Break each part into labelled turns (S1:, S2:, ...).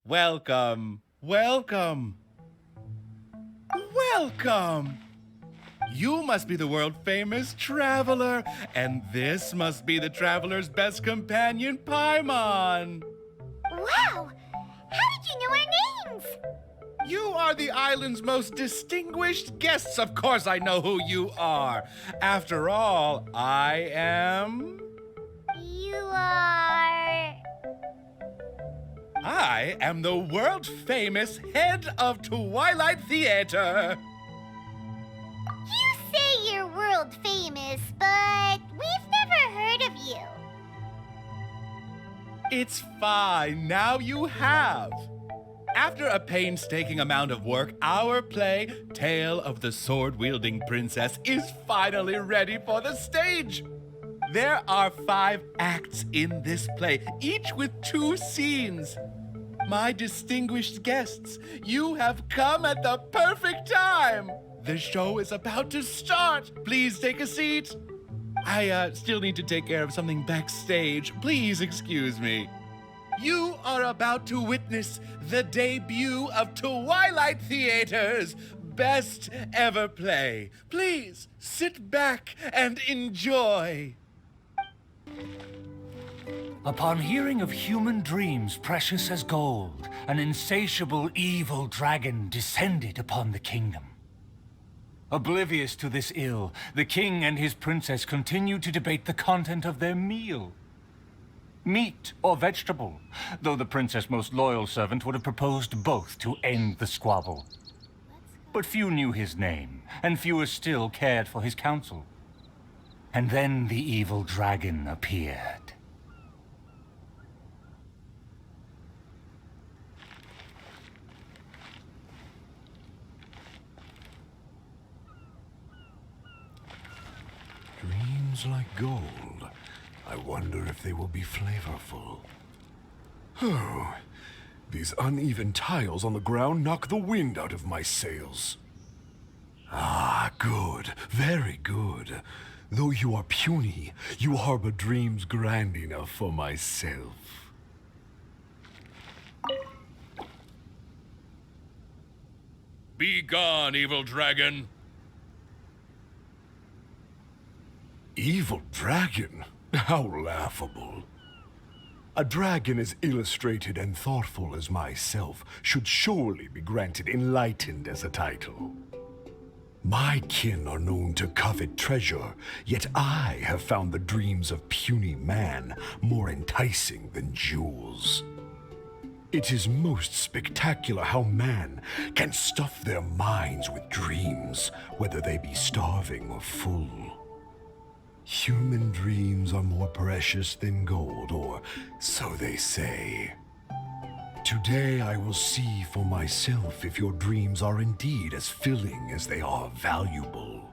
S1: Welcome, welcome, welcome. You must be the world-famous traveler, and this must be the traveler's best companion, Paimon.
S2: Wow! How did you know our names?
S1: You are the island's most distinguished guests. Of course I know who you are. After all, I am...
S2: You are...
S1: I am the world-famous head of Twilight Theater.
S2: You say you're world famous, but we've never heard of you.
S1: It's fine, now you have. After a painstaking amount of work, our play, Tale of the Sword Wielding Princess, is finally ready for the stage. There are 5 acts in this play, each with 2 scenes. My distinguished guests, you have come at the perfect time. The show is about to start. Please take a seat. I still need to take care of something backstage. Please excuse me. You are about to witness the debut of Twilight Theater's best ever play. Please sit back and enjoy.
S3: Upon hearing of human dreams precious as gold, an insatiable evil dragon descended upon the kingdom. Oblivious to this ill, the king and his princess continued to debate the content of their meal. Meat or vegetable, though the princess' most loyal servant would have proposed both to end the squabble. But few knew his name, and fewer still cared for his counsel. And then the evil dragon appeared.
S4: Dreams like gold. I wonder if they will be flavorful. Oh, these uneven tiles on the ground knock the wind out of my sails. Ah, good, very good. Though you are puny, you harbor dreams grand enough for myself.
S1: Be gone, evil dragon.
S4: Evil dragon? How laughable. A dragon as illustrated and thoughtful as myself should surely be granted enlightened as a title. My kin are known to covet treasure, yet I have found the dreams of puny man more enticing than jewels. It is most spectacular how man can stuff their minds with dreams, whether they be starving or full. Human dreams are more precious than gold, or so they say. Today I will see for myself if your dreams are indeed as filling as they are valuable.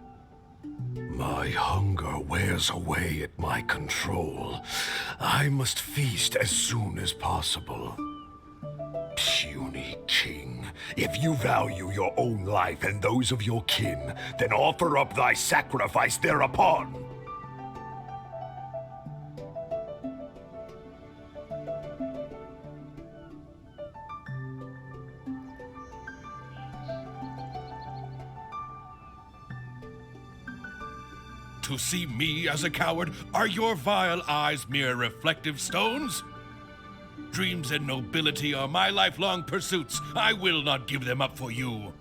S4: My hunger wears away at my control. I must feast as soon as possible. Puny king, if you value your own life and those of your kin, then offer up thy sacrifice thereupon.
S1: To see me as a coward, are your vile eyes mere reflective stones? Dreams and nobility are my lifelong pursuits. I will not give them up for you.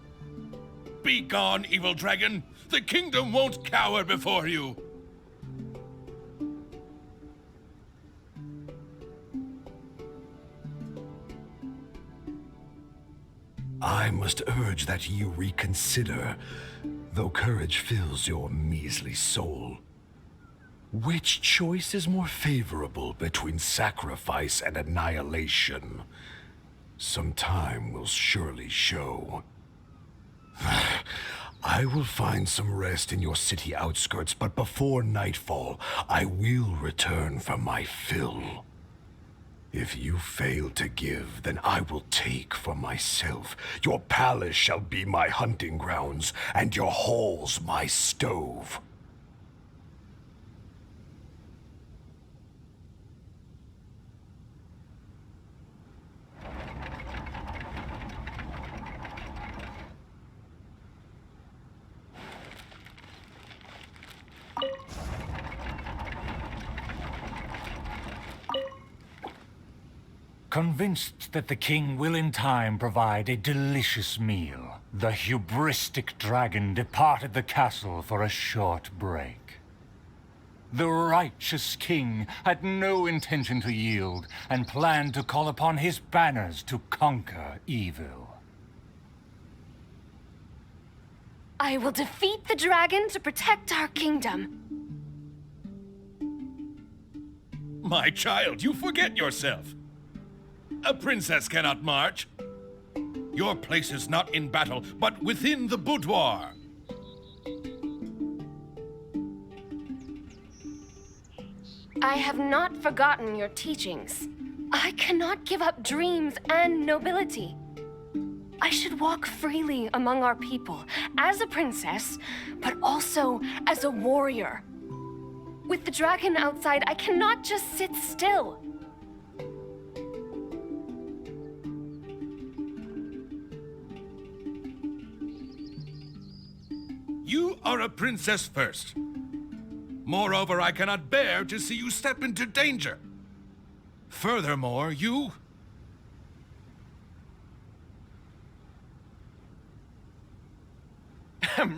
S1: Be gone, evil dragon. The kingdom won't cower before you.
S4: I must urge that you reconsider, though courage fills your measly soul. Which choice is more favorable between sacrifice and annihilation? Some time will surely show. I will find some rest in your city outskirts, but before nightfall, I will return for my fill. If you fail to give, then I will take for myself. Your palace shall be my hunting grounds, and your halls my stove.
S3: convinced that the king will in time provide a delicious meal, the hubristic dragon departed the castle for a short break. The righteous king had no intention to yield, and planned to call upon his banners to conquer evil.
S5: I will defeat the dragon to protect our kingdom.
S1: My child, you forget yourself. A princess cannot march. Your place is not in battle, but within the boudoir.
S5: I have not forgotten your teachings. I cannot give up dreams and nobility. I should walk freely among our people, as a princess, but also as a warrior. With the dragon outside, I cannot just sit still.
S1: You are a princess first. Moreover, I cannot bear to see you step into danger. Furthermore, you...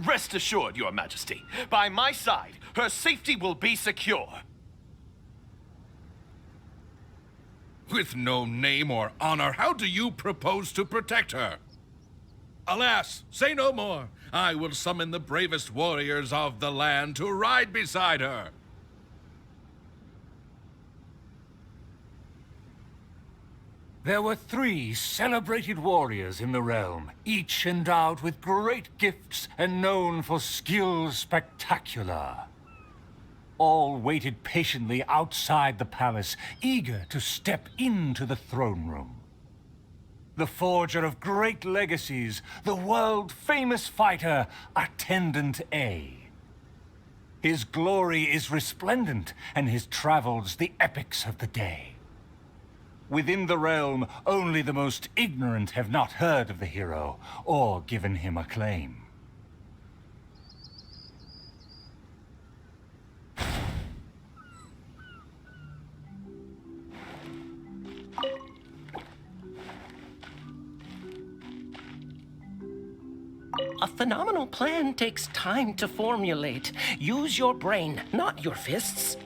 S6: Rest assured, Your Majesty. By my side, her safety will be secure.
S1: With no name or honor, how do you propose to protect her? Alas, say no more. I will summon the bravest warriors of the land to ride beside her.
S3: There were 3 celebrated warriors in the realm, each endowed with great gifts and known for skills spectacular. All waited patiently outside the palace, eager to step into the throne room. The forger of great legacies, the world-famous fighter, Attendant A. His glory is resplendent, and his travels the epics of the day. Within the realm, only the most ignorant have not heard of the hero, or given him acclaim.
S7: A phenomenal plan takes time to formulate. Use your brain, not your fists.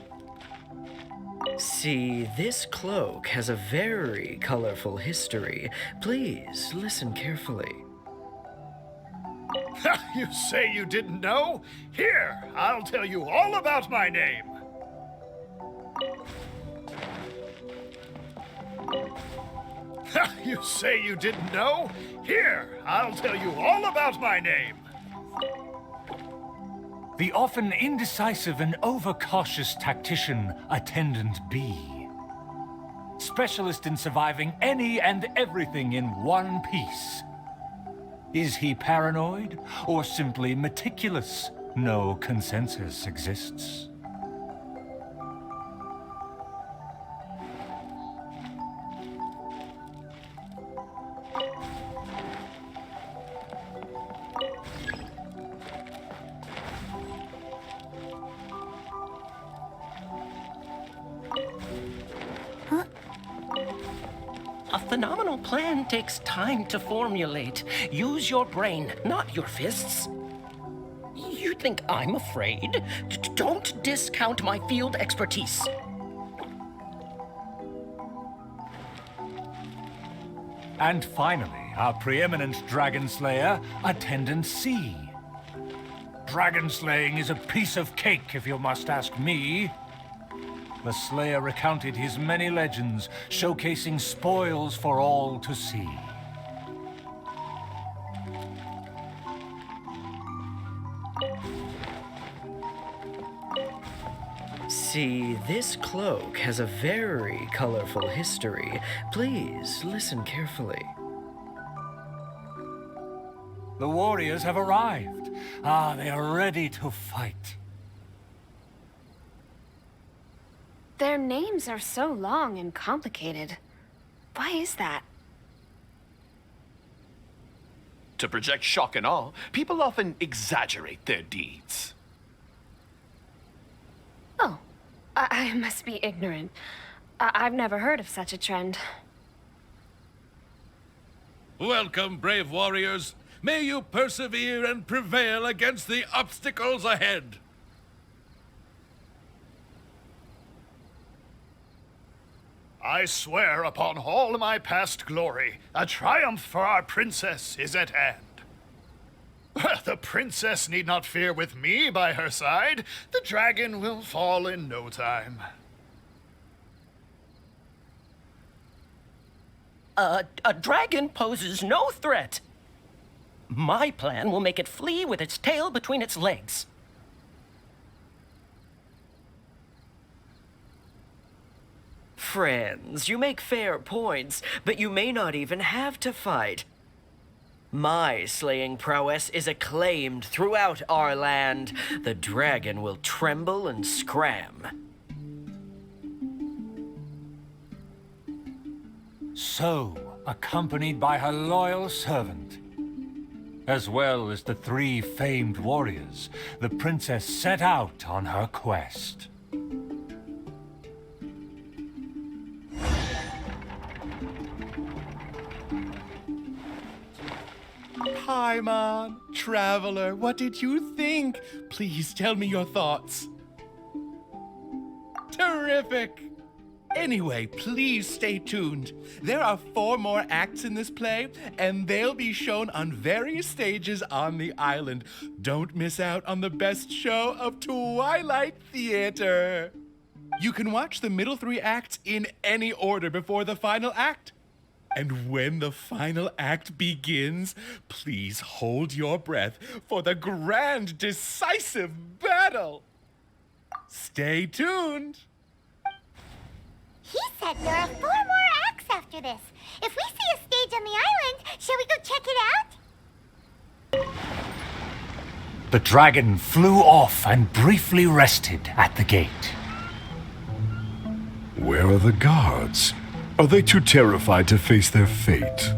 S8: See, this cloak has a very colorful history. Please, listen carefully.
S9: You say you didn't know? Here, I'll tell you all about my name. You say you didn't know? Here, I'll tell you all about my name.
S3: The often indecisive and overcautious tactician, Attendant B. Specialist in surviving any and everything in one piece. Is he paranoid, or simply meticulous? No consensus exists.
S7: A phenomenal plan takes time to formulate. Use your brain, not your fists. You think I'm afraid? Don't discount my field expertise.
S3: And finally, our preeminent dragon slayer, Attendant C. Dragon slaying is a piece of cake, if you must ask me. The slayer recounted his many legends, showcasing spoils for all to see.
S8: See, this cloak has a very colorful history. Please, listen carefully.
S3: The warriors have arrived. They are ready to fight.
S5: Their names are so long and complicated. Why is that?
S6: To project shock and awe, people often exaggerate their deeds.
S5: Oh, I must be ignorant. I've never heard of such a trend.
S1: Welcome, brave warriors. May you persevere and prevail against the obstacles ahead.
S9: I swear upon all my past glory, a triumph for our princess is at hand. The princess need not fear with me by her side. The dragon will fall in no time.
S7: A dragon poses no threat. My plan will make it flee with its tail between its legs.
S8: Friends, you make fair points, but you may not even have to fight. My slaying prowess is acclaimed throughout our land. The dragon will tremble and scram.
S3: So, accompanied by her loyal servant, as well as the 3 famed warriors, the princess set out on her quest.
S1: Paimon, traveler, what did you think? Please tell me your thoughts. Terrific! Anyway, please stay tuned. There are 4 more acts in this play, and they'll be shown on various stages on the island. Don't miss out on the best show of Twilight Theater. You can watch the middle 3 acts in any order before the final act. And when the final act begins, please hold your breath for the grand, decisive battle. Stay tuned.
S2: He said there are 4 more acts after this. If we see a stage on the island, shall we go check it out?
S3: The dragon flew off and briefly rested at the gate.
S4: Where are the guards? Are they too terrified to face their fate?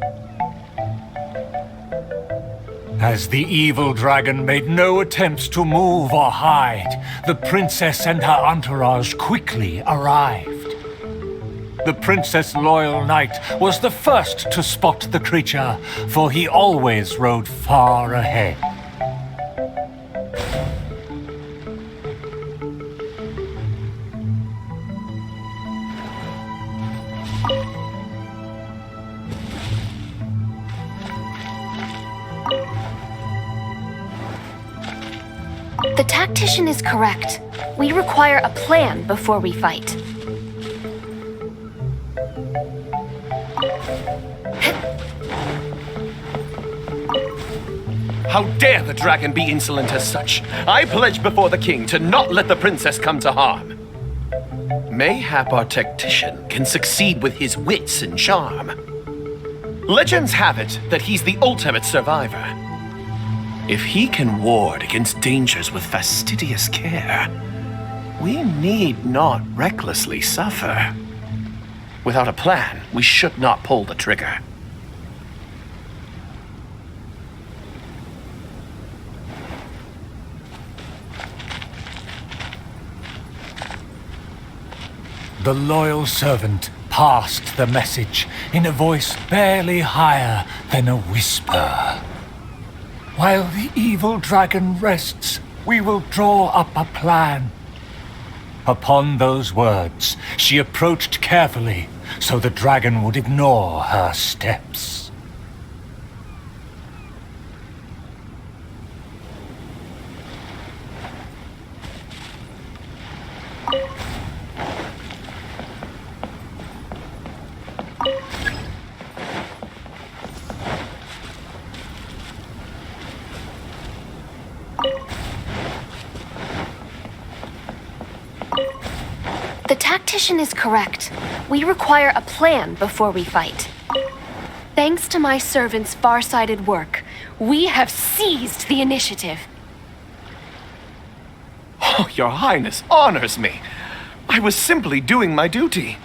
S3: As the evil dragon made no attempts to move or hide, the princess and her entourage quickly arrived. The princess' loyal knight was the first to spot the creature, for he always rode far ahead.
S5: The tactician is correct. We require a plan before we fight.
S6: How dare the dragon be insolent as such? I pledge before the king to not let the princess come to harm. Mayhap our tactician can succeed with his wits and charm. Legends have it that he's the ultimate survivor. If he can ward against dangers with fastidious care, we need not recklessly suffer. Without a plan, we should not pull the trigger.
S3: The loyal servant passed the message in a voice barely higher than a whisper. While the evil dragon rests, we will draw up a plan. Upon those words, she approached carefully, so the dragon would ignore her steps.
S5: The tactician is correct. We require a plan before we fight. Thanks to my servant's far-sighted work, we have seized the initiative.
S6: Oh, your highness honors me. I was simply doing my duty.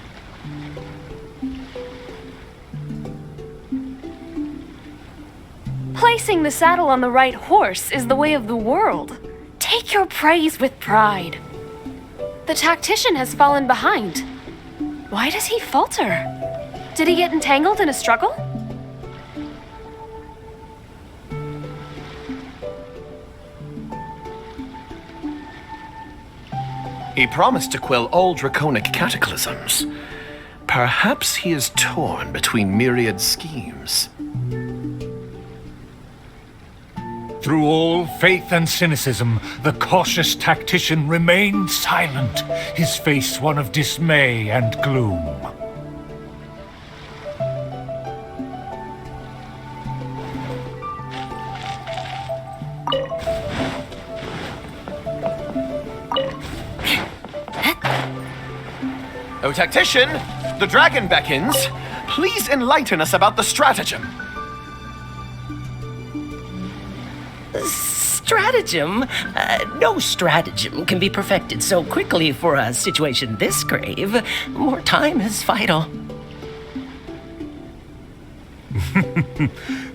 S5: Placing the saddle on the right horse is the way of the world. Take your praise with pride. The tactician has fallen behind. Why does he falter? Did he get entangled in a struggle?
S6: He promised to quell all draconic cataclysms. Perhaps he is torn between myriad schemes.
S3: Through all faith and cynicism, the cautious tactician remained silent, his face one of dismay and gloom.
S6: O tactician, the dragon beckons. Please enlighten us about the stratagem.
S7: Stratagem? No stratagem can be perfected so quickly for a situation this grave. More time is vital.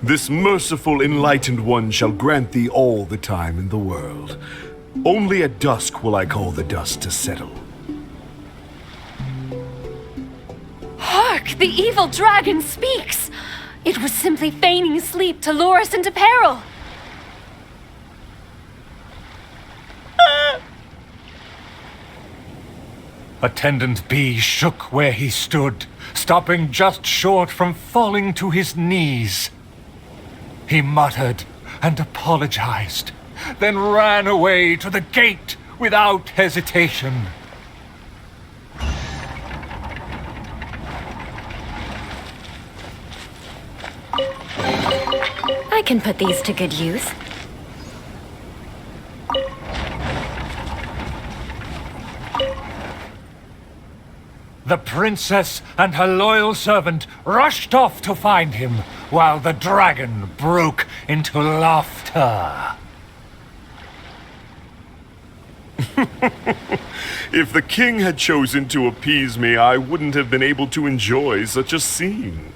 S4: This merciful enlightened one shall grant thee all the time in the world. Only at dusk will I call the dust to settle.
S5: Hark! The evil dragon speaks! It was simply feigning sleep to lure us into peril.
S3: Attendant B shook where he stood, stopping just short from falling to his knees. He muttered and apologized, then ran away to the gate without hesitation.
S2: I can put these to good use.
S3: The princess and her loyal servant rushed off to find him, while the dragon broke into laughter.
S4: If the king had chosen to appease me, I wouldn't have been able to enjoy such a scene.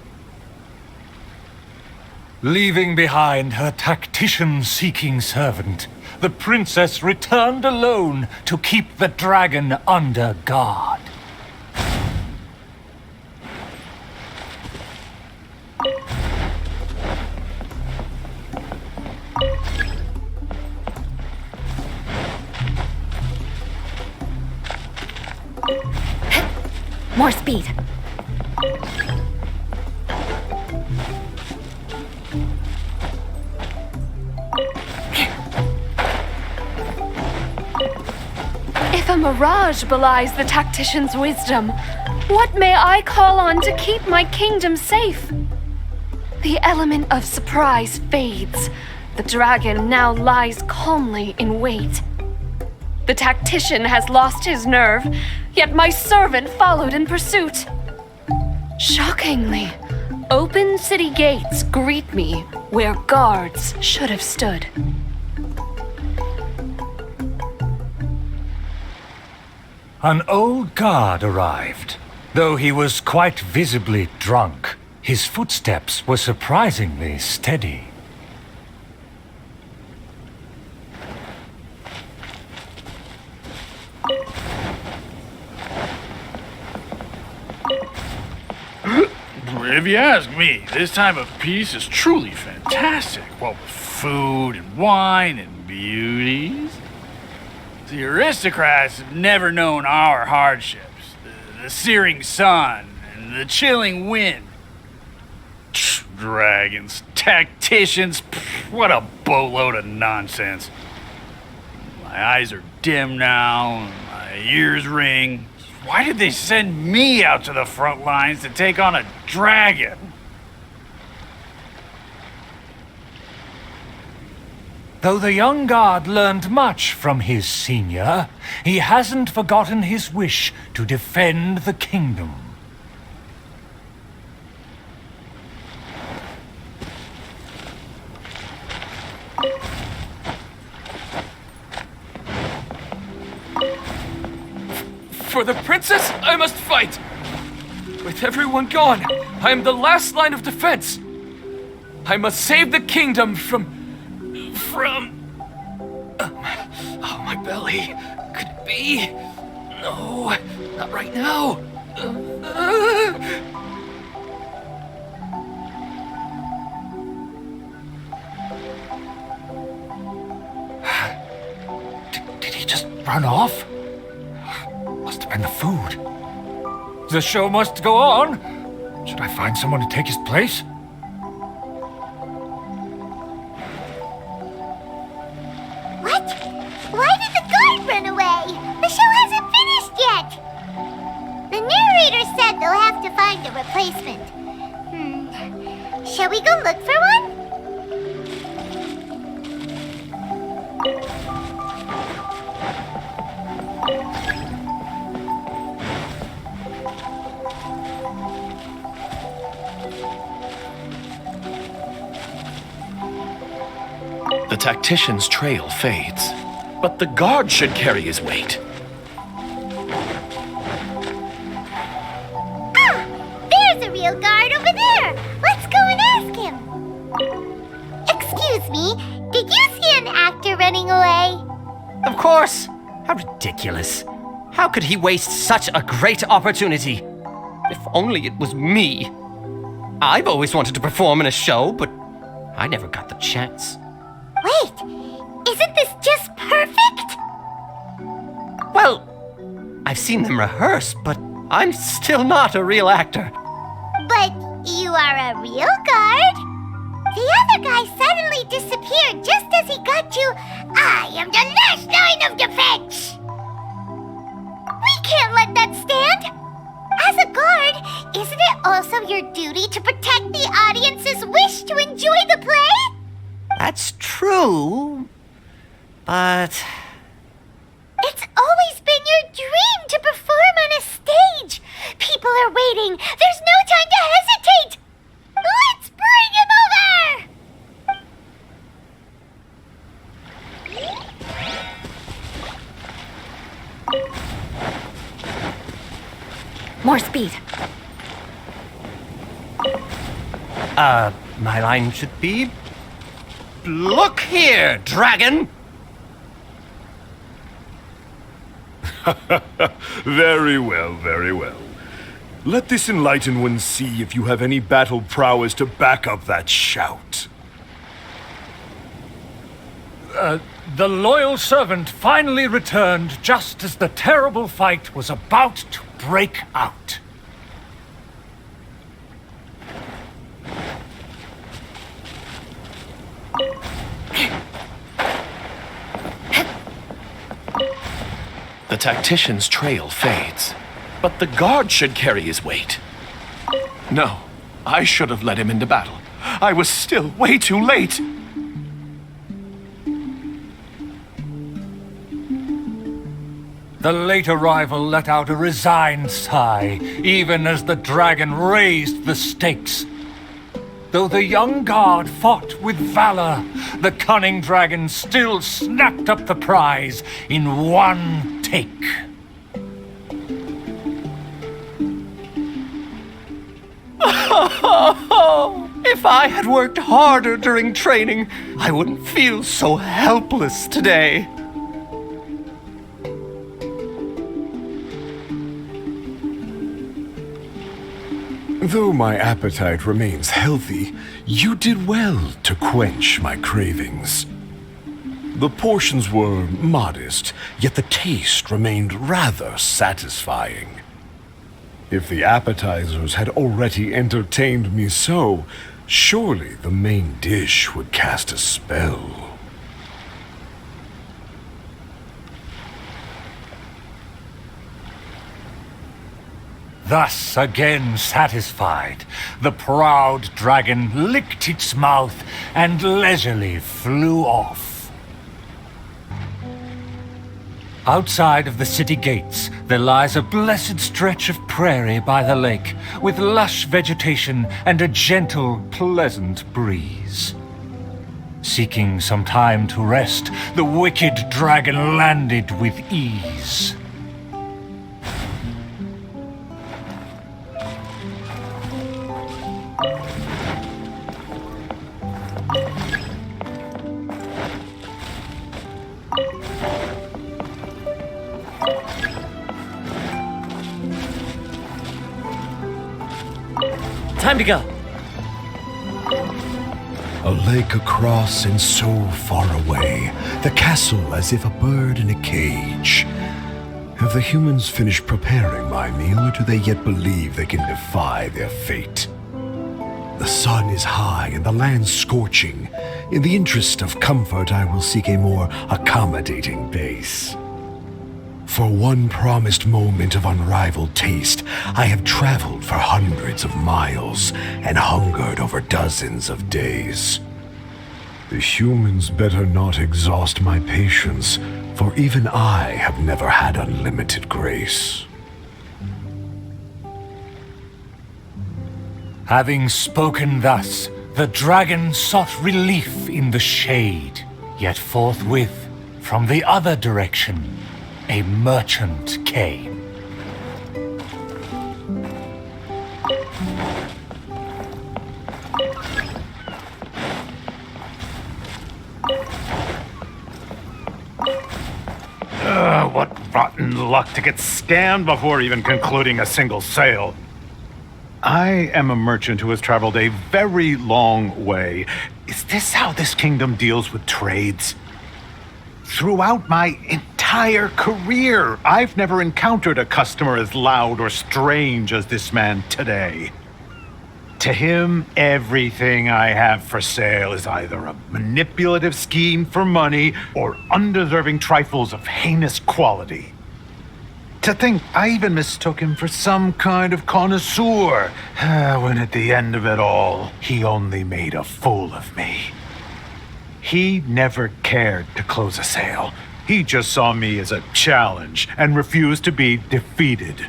S3: Leaving behind her tactician-seeking servant, the princess returned alone to keep the dragon under guard.
S2: More speed.
S5: If a mirage belies the tactician's wisdom, what may I call on to keep my kingdom safe? The element of surprise fades. The dragon now lies calmly in wait. The tactician has lost his nerve, yet my servant followed in pursuit. Shockingly, open city gates greet me where guards should have stood.
S3: An old guard arrived. Though he was quite visibly drunk, his footsteps were surprisingly steady.
S10: If you ask me, this time of peace is truly fantastic. What with food and wine and beauties. The aristocrats have never known our hardships. The searing sun and the chilling wind. Dragons, tacticians, what a boatload of nonsense. My eyes are dim now, my ears ring. Why did they send me out to the front lines to take on a dragon?
S3: Though the young guard learned much from his senior, he hasn't forgotten his wish to defend the kingdom.
S11: For the princess, I must fight! With everyone gone, I am the last line of defense. I must save the kingdom from... oh, my belly. Could it be? No, not right now.
S3: Did he just run off? And the food. The show must go on. Should I find someone to take his place?
S2: What? Why did the guard run away? The show hasn't finished yet. The narrator said they'll have to find a replacement. Shall we go look for one?
S6: The tactician's trail fades, but the guard should carry his weight.
S2: Ah! There's a real guard over there! Let's go and ask him! Excuse me, did you see an actor running away?
S7: Of course! How ridiculous. How could he waste such a great opportunity? If only it was me. I've always wanted to perform in a show, but I never got the chance.
S2: Wait, isn't this just perfect?
S7: Well, I've seen them rehearse, but I'm still not a real actor.
S2: But you are a real guard? The other guy suddenly disappeared just as he got you. I am the last line of defense! We can't let that stand! As a guard, isn't it also your duty to protect the audience's wish to enjoy the play?
S7: That's true, but...
S2: It's always been your dream to perform on a stage! People are waiting! There's no time to hesitate! Let's bring him over!
S5: More speed.
S7: My line should be... Look here, dragon!
S4: Very well, very well. Let this enlightened one see if you have any battle prowess to back up that shout.
S3: The loyal servant finally returned just as the terrible fight was about to break out.
S6: The tactician's trail fades, but the guard should carry his weight. No, I should have led him into battle. I was still way too late.
S3: The late arrival let out a resigned sigh, even as the dragon raised the stakes. Though the young guard fought with valor, the cunning dragon still snapped up the prize in one take.
S7: If I had worked harder during training, I wouldn't feel so helpless today.
S4: Though my appetite remains healthy, you did well to quench my cravings. The portions were modest, yet the taste remained rather satisfying. If the appetizers had already entertained me so, surely the main dish would cast a spell.
S3: Thus, again satisfied, the proud dragon licked its mouth and leisurely flew off. Outside of the city gates, there lies a blessed stretch of prairie by the lake, with lush vegetation and a gentle, pleasant breeze. Seeking some time to rest, the wicked dragon landed with ease.
S8: Time to go.
S4: A lake across and so far away, the castle as if a bird in a cage. Have the humans finished preparing my meal, or do they yet believe they can defy their fate? The sun is high and the land scorching. In the interest of comfort, I will seek a more accommodating base. For one promised moment of unrivaled taste, I have traveled for hundreds of miles and hungered over dozens of days. The humans better not exhaust my patience, for even I have never had unlimited grace.
S3: Having spoken thus, the dragon sought relief in the shade. Yet forthwith, from the other direction, a merchant came.
S12: What rotten luck to get scammed before even concluding a single sale. I am a merchant who has traveled a very long way. Is this how this kingdom deals with trades? Throughout my entire career, I've never encountered a customer as loud or strange as this man today. To him, everything I have for sale is either a manipulative scheme for money or undeserving trifles of heinous quality. To think I even mistook him for some kind of connoisseur, when at the end of it all, he only made a fool of me. He never cared to close a sale. He just saw me as a challenge and refused to be defeated.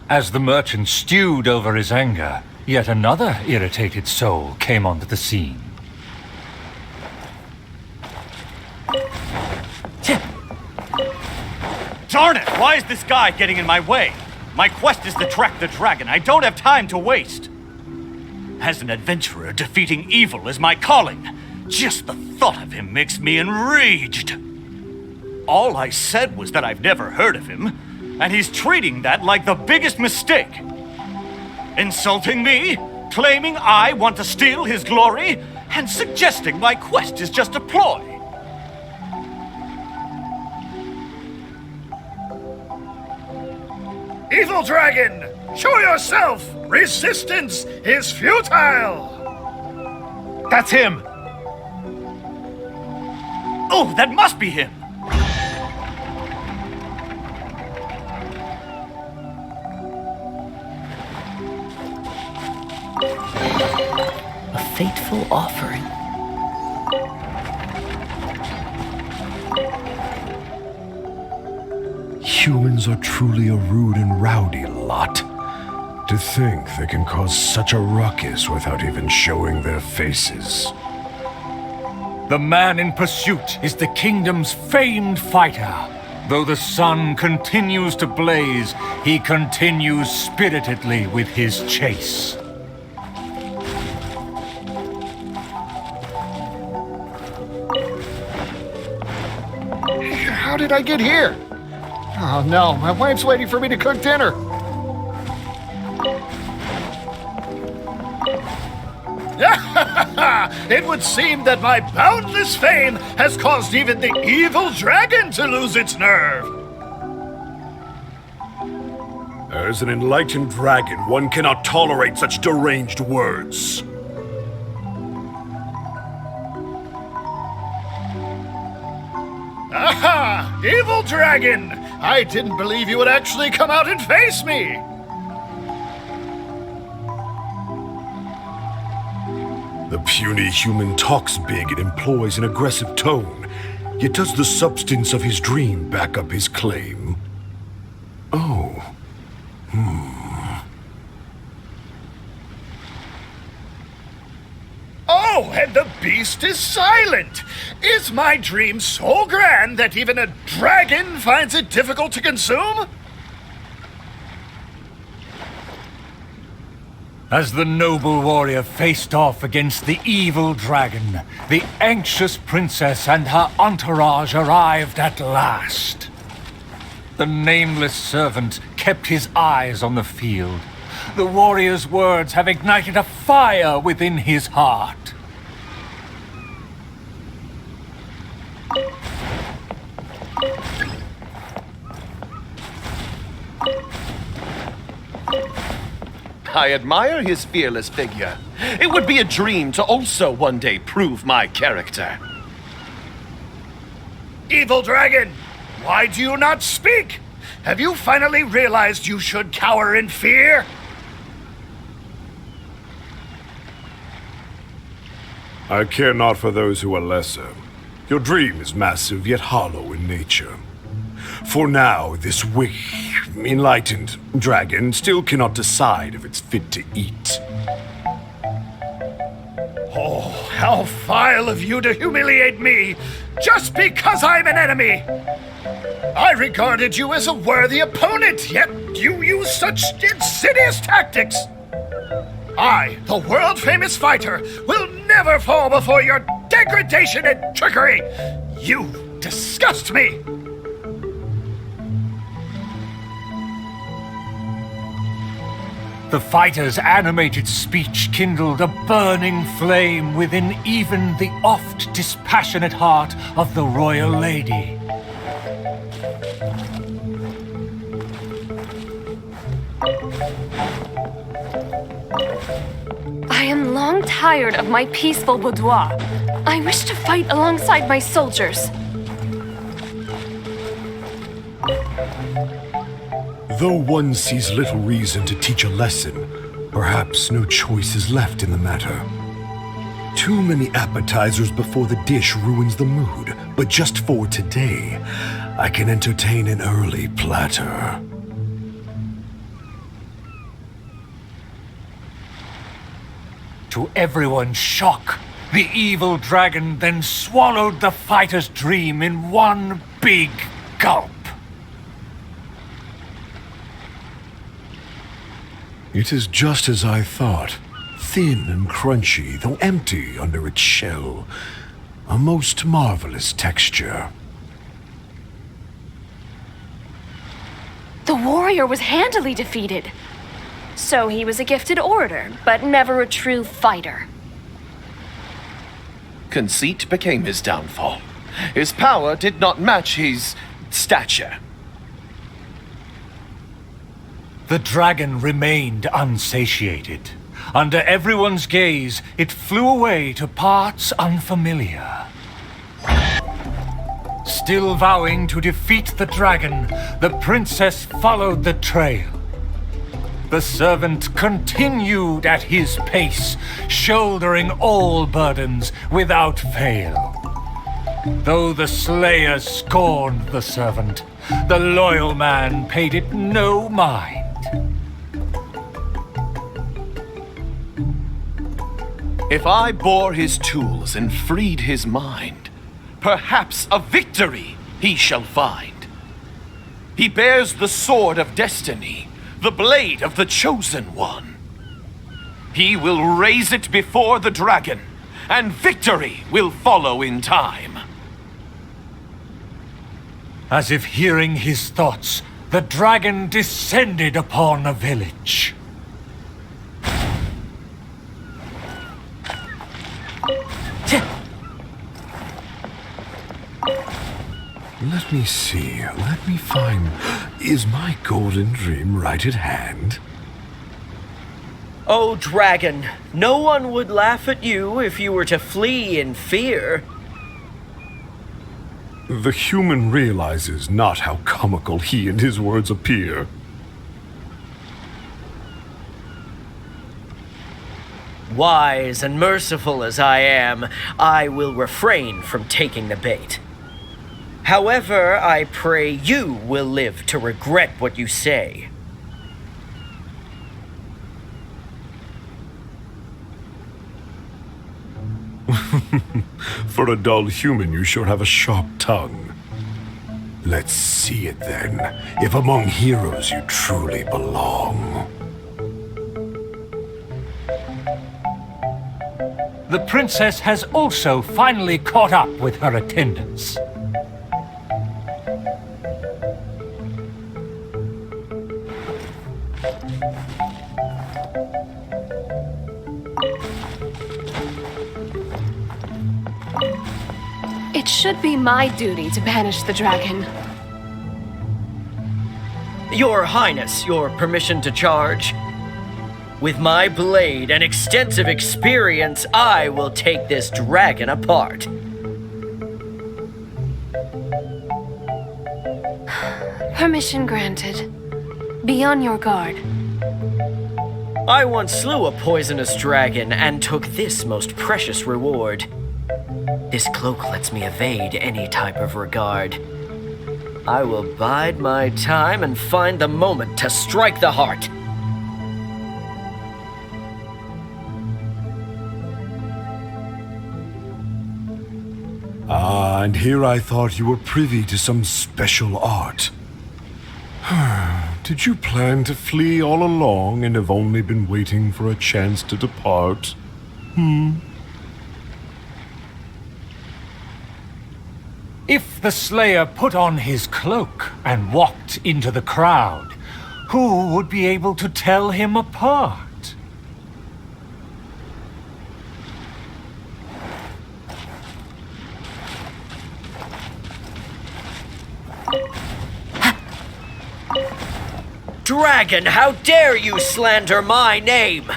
S3: As the merchant stewed over his anger, yet another irritated soul came onto the scene.
S13: Darn it! Why is this guy getting in my way? My quest is to track the dragon. I don't have time to waste. As an adventurer, defeating evil is my calling. Just the thought of him makes me enraged. All I said was that I've never heard of him, and he's treating that like the biggest mistake. Insulting me, claiming I want to steal his glory, and suggesting my quest is just a ploy.
S9: Evil dragon, show yourself! Resistance is futile!
S12: That's him!
S13: Oh, that must be him!
S8: A fateful offering.
S4: Humans are truly a rude and rowdy lot. To think they can cause such a ruckus without even showing their faces.
S3: The man in pursuit is the kingdom's famed fighter. Though the sun continues to blaze, he continues spiritedly with his chase.
S9: How did I get here? Oh no, my wife's waiting for me to cook dinner. It would seem that my boundless fame has caused even the evil dragon to lose its nerve.
S4: As an enlightened dragon, one cannot tolerate such deranged words.
S9: Aha! Evil dragon! I didn't believe you would actually come out and face me!
S4: The puny human talks big and employs an aggressive tone, yet does the substance of his dream back up his claim? Oh.
S9: Oh, and the beast is silent! Is my dream so grand that even a dragon finds it difficult to consume?
S3: As the noble warrior faced off against the evil dragon, the anxious princess and her entourage arrived at last. The nameless servant kept his eyes on the field. The warrior's words have ignited a fire within his heart.
S6: I admire his fearless figure. It would be a dream to also one day prove my character.
S9: Evil dragon, why do you not speak? Have you finally realized you should cower in fear?
S4: I care not for those who are lesser. Your dream is massive, yet hollow in nature. For now, this enlightened dragon still cannot decide if it's fit to eat.
S9: Oh, how vile of you to humiliate me, just because I'm an enemy! I regarded you as a worthy opponent, yet you use such insidious tactics! I, the world-famous fighter, will never fall before your degradation and trickery! You disgust me!
S3: The fighter's animated speech kindled a burning flame within even the oft dispassionate heart of the royal lady.
S5: I am long tired of my peaceful boudoir. I wish to fight alongside my soldiers.
S4: Though one sees little reason to teach a lesson, perhaps no choice is left in the matter. Too many appetizers before the dish ruins the mood, but just for today, I can entertain an early platter.
S3: To everyone's shock, the evil dragon then swallowed the fighter's dream in one big gulp.
S4: It is just as I thought. Thin and crunchy, though empty under its shell. A most marvelous texture.
S5: The warrior was handily defeated. So he was a gifted orator, but never a true fighter.
S6: Conceit became his downfall. His power did not match his stature.
S3: The dragon remained unsatiated. Under everyone's gaze, it flew away to parts unfamiliar. Still vowing to defeat the dragon, the princess followed the trail. The servant continued at his pace, shouldering all burdens without fail. Though the slayer scorned the servant, the loyal man paid it no mind.
S6: If I bore his tools and freed his mind, perhaps a victory he shall find. He bears the sword of destiny, the blade of the chosen one. He will raise it before the dragon, and victory will follow in time.
S3: As if hearing his thoughts, the dragon descended upon a village.
S4: Let me see, let me find... Is my golden dream right at hand?
S8: Oh, dragon, no one would laugh at you if you were to flee in fear.
S4: The human realizes not how comical he and his words appear.
S8: Wise and merciful as I am, I will refrain from taking the bait. However, I pray you will live to regret what you say.
S4: For a dull human, you sure have a sharp tongue. Let's see it then, if among heroes you truly belong.
S3: The princess has also finally caught up with her attendants.
S5: It should be my duty to banish the dragon.
S8: Your Highness, your permission to charge? With my blade and extensive experience, I will take this dragon apart.
S5: Permission granted. Be on your guard.
S8: I once slew a poisonous dragon and took this most precious reward. This cloak lets me evade any type of regard. I will bide my time and find the moment to strike the heart.
S4: Ah, and here I thought you were privy to some special art. Did you plan to flee all along and have only been waiting for a chance to depart?
S3: If the Slayer put on his cloak and walked into the crowd, who would be able to tell him apart?
S8: Dragon, how dare you slander my name?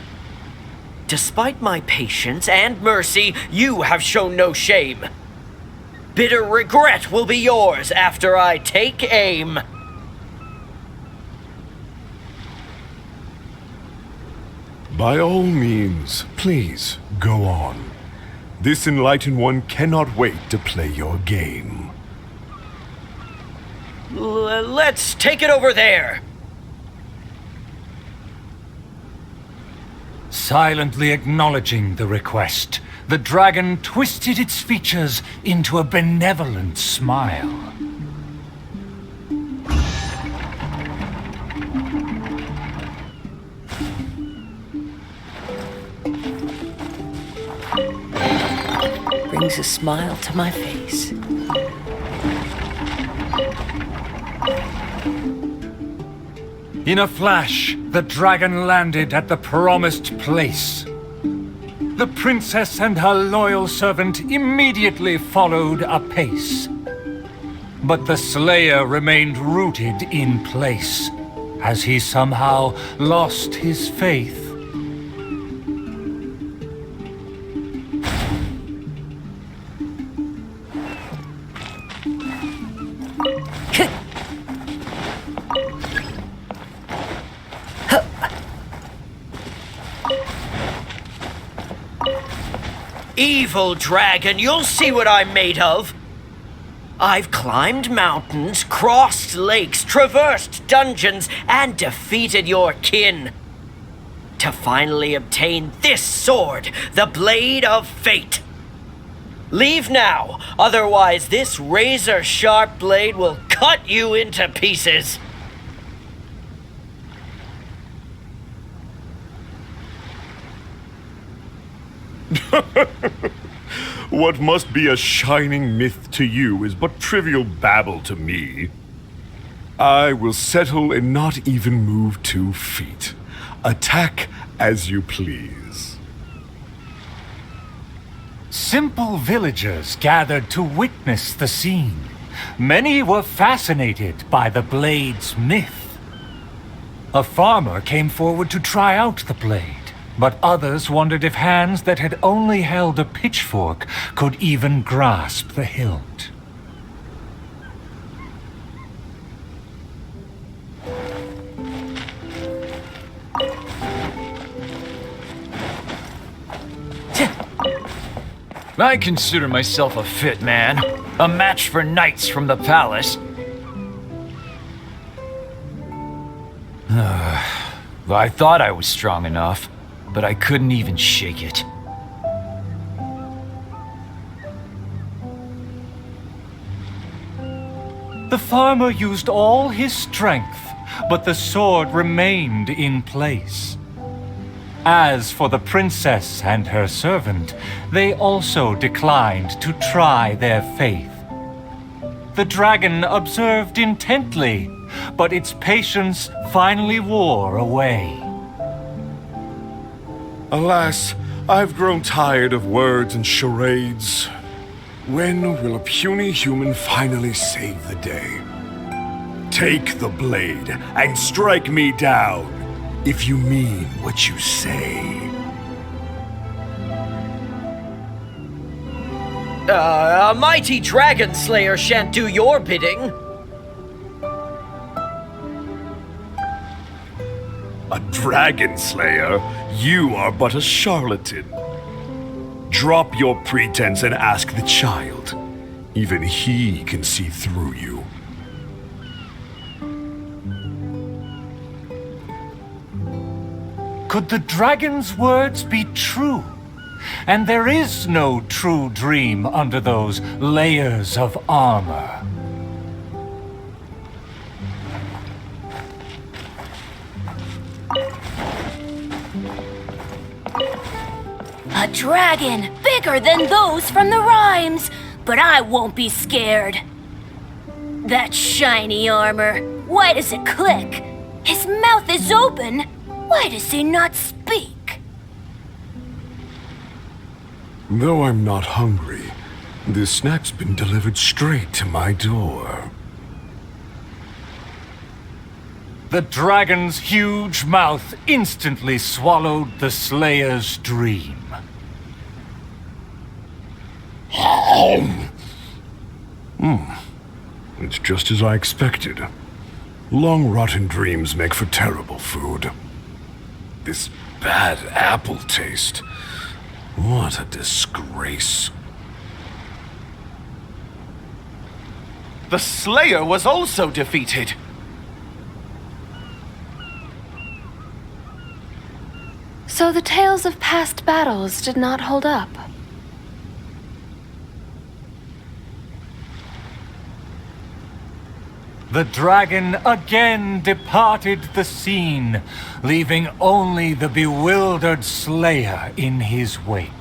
S8: Despite my patience and mercy, you have shown no shame. Bitter regret will be yours after I take aim.
S4: By all means, please, go on. This enlightened one cannot wait to play your game.
S8: Let's take it over there.
S3: Silently acknowledging the request, the dragon twisted its features into a benevolent smile.
S14: Brings a smile to my face.
S3: In a flash, the dragon landed at the promised place. The princess and her loyal servant immediately followed apace. But the Slayer remained rooted in place, as he somehow lost his faith.
S8: Evil dragon, you'll see what I'm made of. I've climbed mountains, crossed lakes, traversed dungeons, and defeated your kin. To finally obtain this sword, the Blade of Fate. Leave now, otherwise this razor-sharp blade will cut you into pieces.
S4: What must be a shining myth to you is but trivial babble to me. I will settle and not even move 2 feet. Attack as you please.
S3: Simple villagers gathered to witness the scene. Many were fascinated by the blade's myth. A farmer came forward to try out the blade. But others wondered if hands that had only held a pitchfork could even grasp the hilt.
S11: I consider myself a fit man. A match for knights from the palace. I thought I was strong enough, but I couldn't even shake it.
S3: The farmer used all his strength, but the sword remained in place. As for the princess and her servant, they also declined to try their faith. The dragon observed intently, but its patience finally wore away.
S4: Alas, I've grown tired of words and charades. When will a puny human finally save the day? Take the blade and strike me down. if you mean what you say.
S8: A mighty dragon slayer shan't do your bidding.
S4: A dragon slayer? You are but a charlatan. Drop your pretense and ask the child. Even he can see through you.
S3: Could the dragon's words be true? And there is no true dream under those layers of armor.
S15: A dragon bigger than those from the rhymes, but I won't be scared. That shiny armor, why does it click? His mouth is open, why does he not speak?
S4: Though I'm not hungry, this snack's been delivered straight to my door.
S3: The dragon's huge mouth instantly swallowed the Slayer's dream.
S4: It's just as I expected. Long rotten dreams make for terrible food. This bad apple taste. What a disgrace.
S6: The Slayer was also defeated.
S5: So the tales of past battles did not hold up.
S3: The dragon again departed the scene, leaving only the bewildered Slayer in his wake.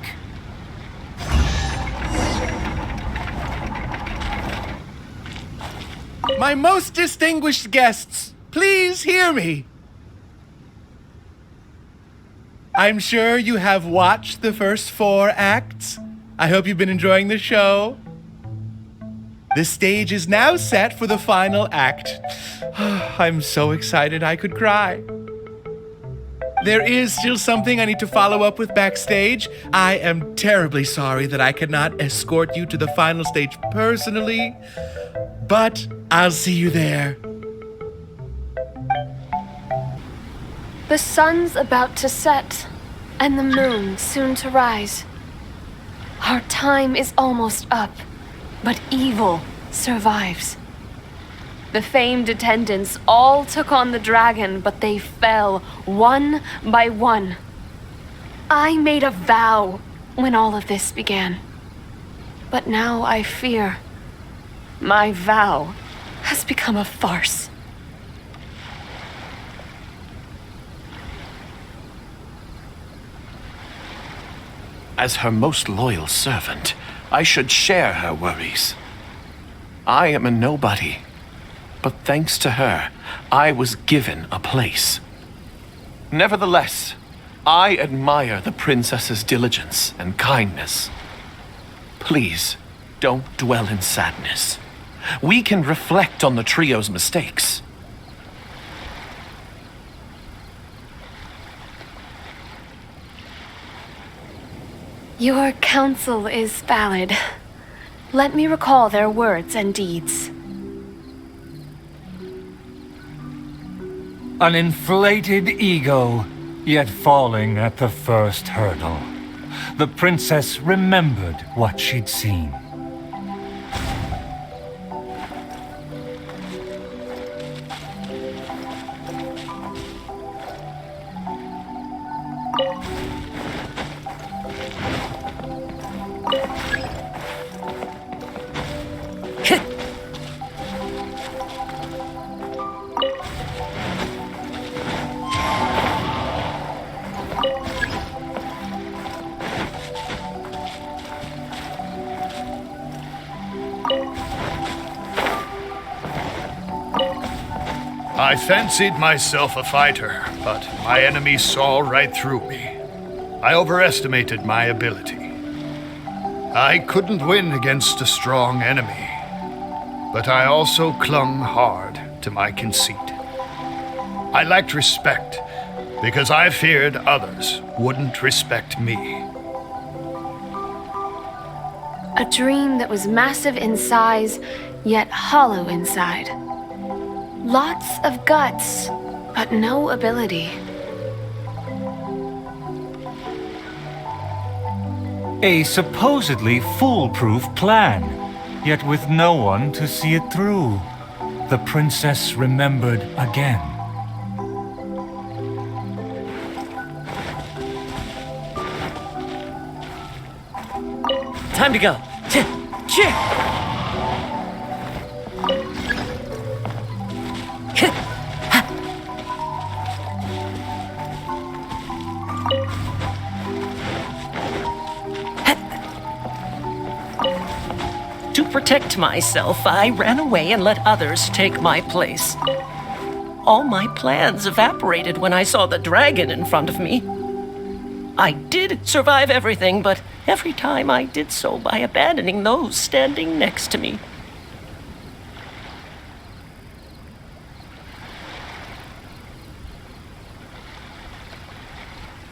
S1: My most distinguished guests, please hear me. I'm sure you have watched the first 4 acts. I hope you've been enjoying the show. The stage is now set for the final act. I'm so excited I could cry. There is still something I need to follow up with backstage. I am terribly sorry that I cannot escort you to the final stage personally, but I'll see you there.
S5: The sun's about to set, and the moon soon to rise. Our time is almost up, but evil survives. The famed attendants all took on the dragon, but they fell one by one. I made a vow when all of this began, but now I fear my vow has become a farce.
S6: As her most loyal servant, I should share her worries. I am a nobody, but thanks to her, I was given a place. Nevertheless, I admire the princess's diligence and kindness. Please, don't dwell in sadness. We can reflect on the trio's mistakes.
S5: Your counsel is valid. Let me recall their words and deeds.
S3: An inflated ego, yet falling at the first hurdle. The princess remembered what she'd seen.
S9: I fancied myself a fighter, but my enemy saw right through me. I overestimated my ability. I couldn't win against a strong enemy, but I also clung hard to my conceit. I lacked respect, because I feared others wouldn't respect me.
S5: A dream that was massive in size, yet hollow inside. Lots of guts, but no ability.
S3: A supposedly foolproof plan, yet with no one to see it through. The princess remembered again.
S8: Time to go.
S7: To protect myself, I ran away and let others take my place. All my plans evaporated when I saw the dragon in front of me. I did survive everything, but every time I did so by abandoning those standing next to me.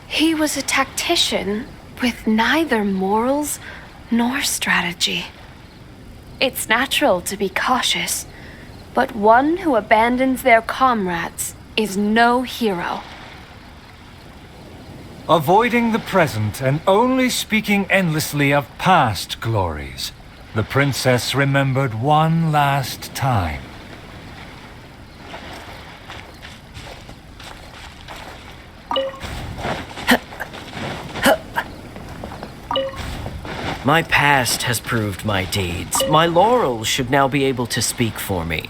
S5: He was a tactician with neither morals nor strategy. It's natural to be cautious, but one who abandons their comrades is no hero.
S3: Avoiding the present and only speaking endlessly of past glories, the princess remembered one last time.
S8: My past has proved my deeds. My laurels should now be able to speak for me.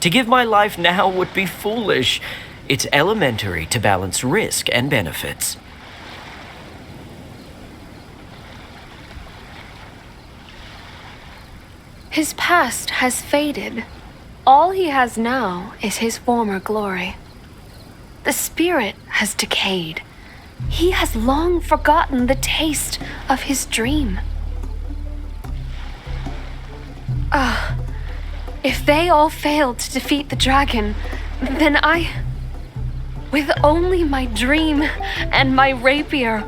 S8: To give my life now would be foolish. It's elementary to balance risk and benefits.
S5: His past has faded. All he has now is his former glory. The spirit has decayed. He has long forgotten the taste of his dream. If they all failed to defeat the dragon, then with only my dream and my rapier,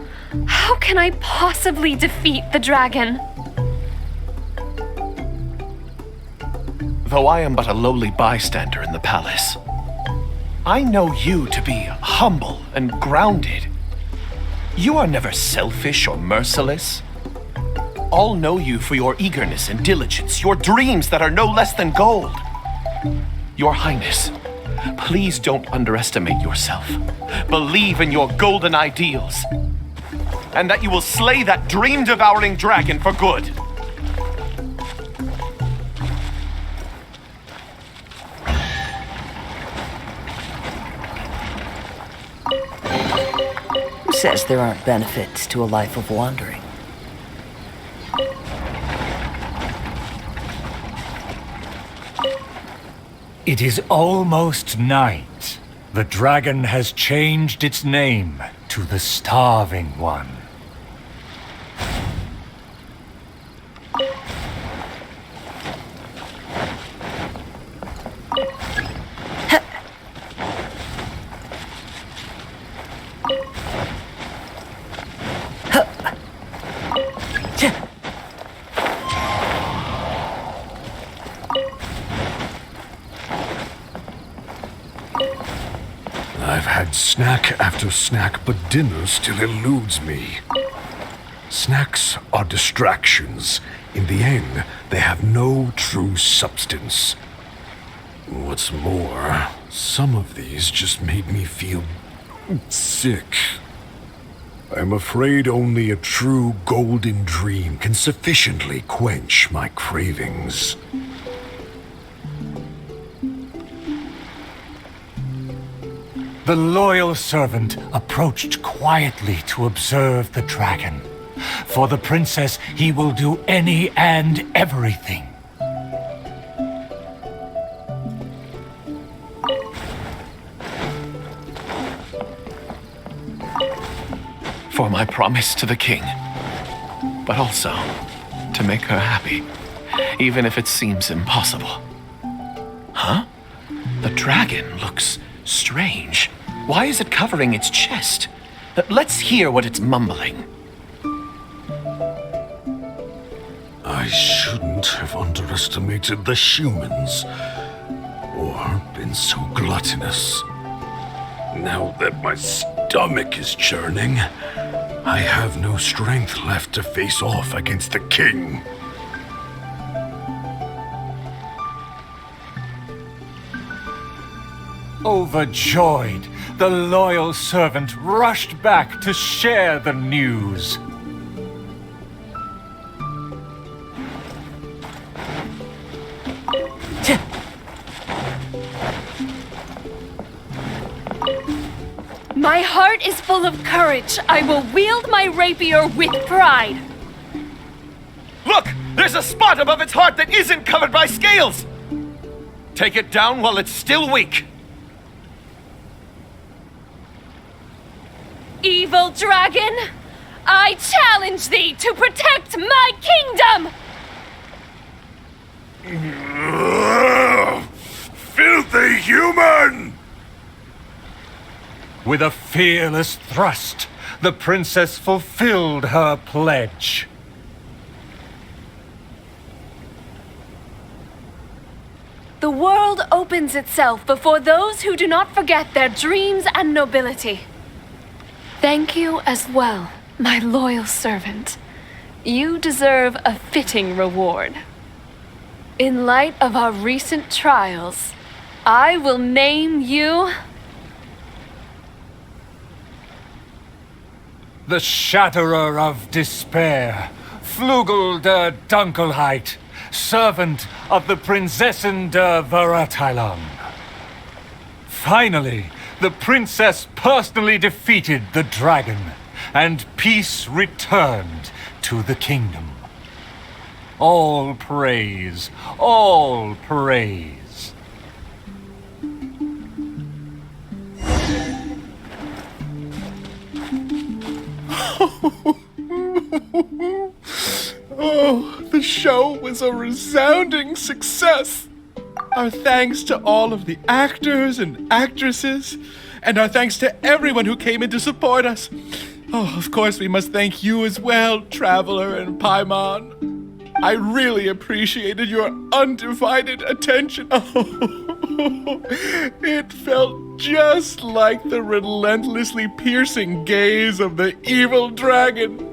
S5: how can I possibly defeat the dragon?
S6: Though I am but a lowly bystander in the palace, I know you to be humble and grounded. You are never selfish or merciless. All know you for your eagerness and diligence, your dreams that are no less than gold. Your Highness, please don't underestimate yourself. Believe in your golden ideals, and that you will slay that dream-devouring dragon for good.
S14: Who says there aren't benefits to a life of wandering?
S3: It is almost night. The dragon has changed its name to the Starving One.
S4: I've had snack after snack, but dinner still eludes me. Snacks are distractions. In the end, they have no true substance. What's more, some of these just made me feel sick. I'm afraid only a true golden dream can sufficiently quench my cravings.
S3: The loyal servant approached quietly to observe the dragon. For the princess, he will do any and everything.
S6: For my promise to the king, but also to make her happy, even if it seems impossible. Huh? The dragon looks strange. Why is it covering its chest? Let's hear what it's mumbling.
S4: I shouldn't have underestimated the humans, or been so gluttonous. Now that my stomach is churning, I have no strength left to face off against the king.
S3: Overjoyed, the loyal servant rushed back to share the news.
S5: My heart is full of courage. I will wield my rapier with pride.
S6: Look! There's a spot above its heart that isn't covered by scales! Take it down while it's still weak.
S5: Evil dragon, I challenge thee to protect my kingdom!
S4: Filthy human!
S3: With a fearless thrust, the princess fulfilled her pledge.
S5: The world opens itself before those who do not forget their dreams and nobility. Thank you as well, my loyal servant. You deserve a fitting reward. In light of our recent trials, I will name you
S3: The Shatterer of Despair, Flugel der Dunkelheit, servant of the Prinzessin der Verurteilung. Finally, the princess personally defeated the dragon, and peace returned to the kingdom. All praise, all praise.
S1: Oh, the show was a resounding success. Our thanks to all of the actors and actresses, and our thanks to everyone who came in to support us. Oh, of course, we must thank you as well, Traveler and Paimon. I really appreciated your undivided attention. Oh, it felt just like the relentlessly piercing gaze of the evil dragon.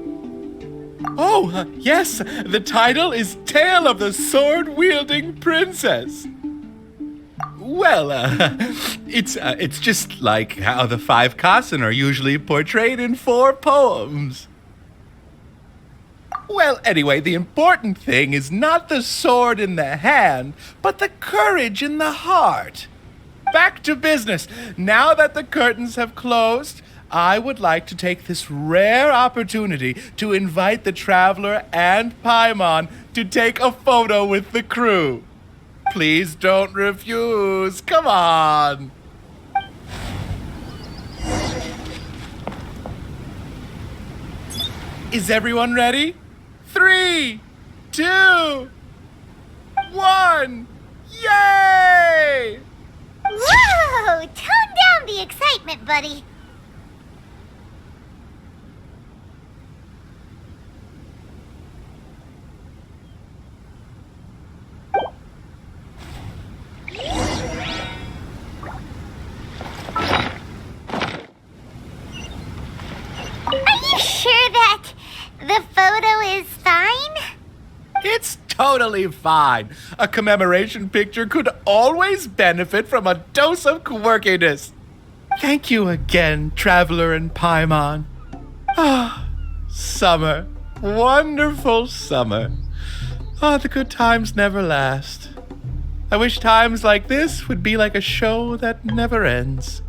S1: Oh, yes, the title is Tale of the Sword Wielding Princess. Well, it's just like how the 5 Kassen are usually portrayed in 4 poems. Well, anyway, the important thing is not the sword in the hand, but the courage in the heart. Back to business. Now that the curtains have closed, I would like to take this rare opportunity to invite the Traveler and Paimon to take a photo with the crew. Please don't refuse. Come on. Is everyone ready? 3, 2, 1. Yay!
S2: Whoa! Tone down the excitement, buddy. Are you sure that the photo is fine?
S1: It's totally fine. A commemoration picture could always benefit from a dose of quirkiness. Thank you again, Traveler and Paimon. Ah, summer. Wonderful summer. Ah, the good times never last. I wish times like this would be like a show that never ends.